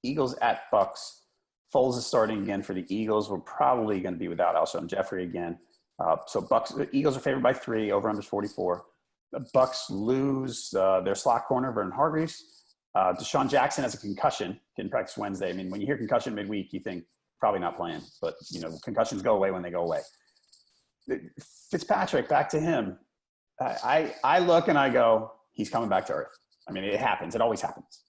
Eagles at Bucs. Foles is starting again for the Eagles. We're probably going to be without Alshon Jeffrey again. The Eagles are favored by 3, over under 44. The Bucs lose their slot corner, Vernon Hargreaves. Deshaun Jackson has a concussion, didn't practice Wednesday. I mean, when you hear concussion midweek, you think probably not playing. But, concussions go away when they go away. Fitzpatrick, back to him. I look and I go, he's coming back to earth. I mean, it happens. It always happens.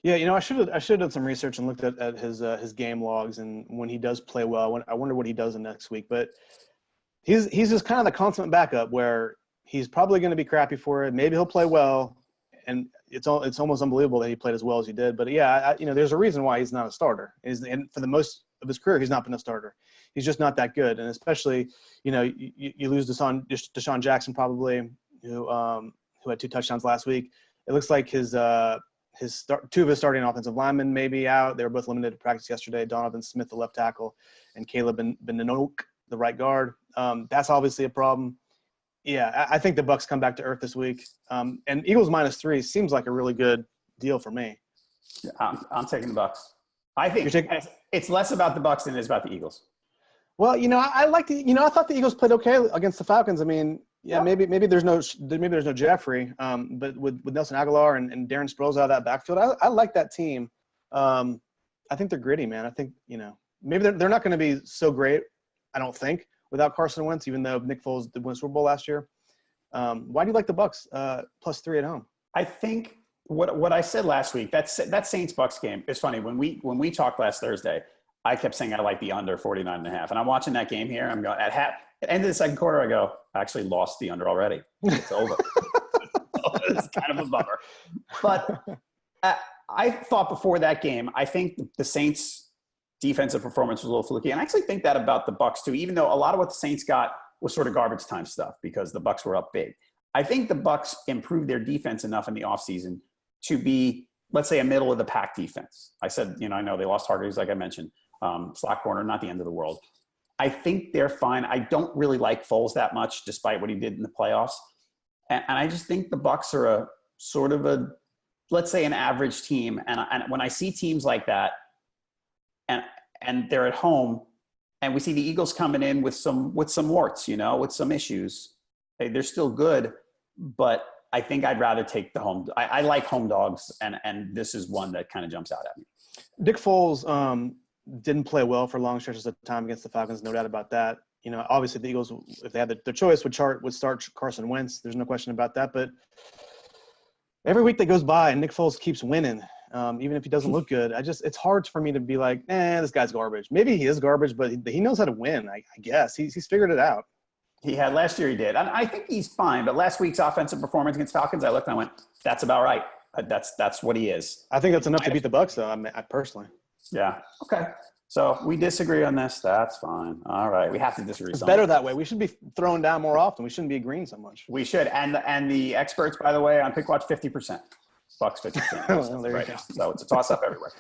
Yeah, I should have done some research and looked at his game logs, and when he does play well, I wonder what he does in next week. But he's just kind of the consummate backup where he's probably going to be crappy for it. Maybe he'll play well, and it's almost unbelievable that he played as well as he did. But yeah, there's a reason why he's not a starter. And for the most of his career, he's not been a starter. He's just not that good, and especially you lose Deshaun Jackson probably, who had 2 touchdowns last week. It looks like two of his starting offensive linemen may be out. They were both limited to practice yesterday. Donovan Smith, the left tackle, and Caleb Ben-Nanoke, the right guard. That's obviously a problem. Yeah, I think the Bucs come back to earth this week. And Eagles -3 seems like a really good deal for me. I'm taking the Bucs. I think it's less about the Bucs than it is about the Eagles. Well, I thought the Eagles played okay against the Falcons. I mean, yeah, maybe there's no Jeffrey, but with Nelson Aguilar and Darren Sproles out of that backfield, I like that team. I think they're gritty, man. I think maybe they're not going to be so great. I don't think without Carson Wentz, even though Nick Foles did win Super Bowl last year. Why do you like the Bucs +3 at home? I think what I said last week, that Saints-Bucs game is funny. When we talked last Thursday, I kept saying I like the under 49.5, and I'm watching that game here. I'm going at the end of the second quarter. I go, I actually lost the under already. It's over. It's kind of a bummer. But I thought before that game, I think the Saints' defensive performance was a little fluky, and I actually think that about the Bucs too. Even though a lot of what the Saints got was sort of garbage time stuff because the Bucs were up big. I think the Bucs improved their defense enough in the offseason to be, let's say, a middle of the pack defense. I said, I know they lost Hargreaves, like I mentioned. Slot corner, not the end of the world. I think they're fine. I don't really like Foles that much, despite what he did in the playoffs. And I just think the Bucs are a sort of let's say, an average team. And when I see teams like that, and they're at home, and we see the Eagles coming in with some warts, with some issues, they're still good, but I think I'd rather take the home. I like home dogs, and this is one that kind of jumps out at me. Dick Foles didn't play well for long stretches of time against the Falcons, no doubt about that. Obviously the Eagles, if they had their choice, would start Carson Wentz. There's no question about that. But every week that goes by and Nick Foles keeps winning, even if he doesn't look good, it's hard for me to be like, this guy's garbage. Maybe he is garbage, but he knows how to win. I guess he's figured it out. He had last year. He did. I think he's fine. But last week's offensive performance against Falcons, I looked and I went, that's about right. That's what he is. I think that's enough to beat the Bucs, though. I personally. Yeah. Okay. So we disagree on this. That's fine. All right. We have to disagree. It's better that way. We should be throwing down more often. We shouldn't be agreeing so much. We should. And the experts, by the way, on Pick Watch, 50%. Bucs 50%. Well, there you go. So it's a toss-up everywhere.